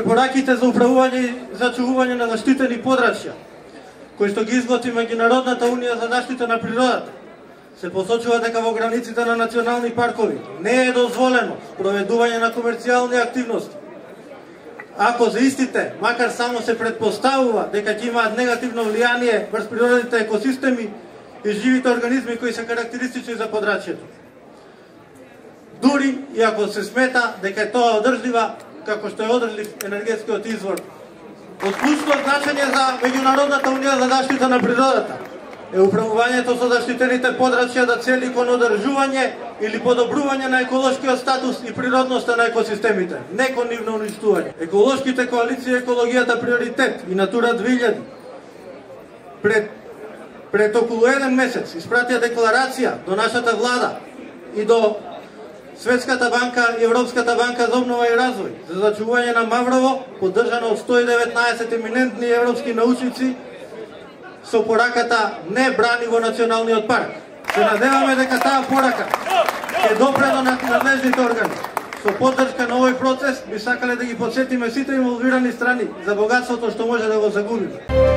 препораките за управување и зачувување на заштитени подрачја, кои што ги изготви Меѓународната унија за заштита на природата, се посочува дека во границите на национални паркови не е дозволено проведување на комерцијални активности, ако за истите, макар само се предпоставува дека ќе имаат негативно влијание врз природните екосистеми и живите организми кои се карактеристични за подрачјето. Дури и ако се смета дека е тоа одржлива, како што е одржлив енергетскиот извор. Од клучно значење за Меѓународната унија за заштита на природата е управувањето со заштитените подрачја да цели кон одржување или подобрување на еколошкиот статус и природноста на екосистемите, не кон нивно уништување. Еколошките коалиции Екологијата приоритет и Натура 2000 пред околу 1 месец испратија декларација до нашата влада и до Светската банка и Европската банка за обнова и развој за зачувување на Маврово, поддржана од 119 еминентни европски научници, со пораката не брани во националниот парк. Се надеваме дека таа порака ќе допре до надлежните органи. Со поддршка на овој процес би сакале да ги подсетиме сите инволвирани страни за богатството што може да го загубиме.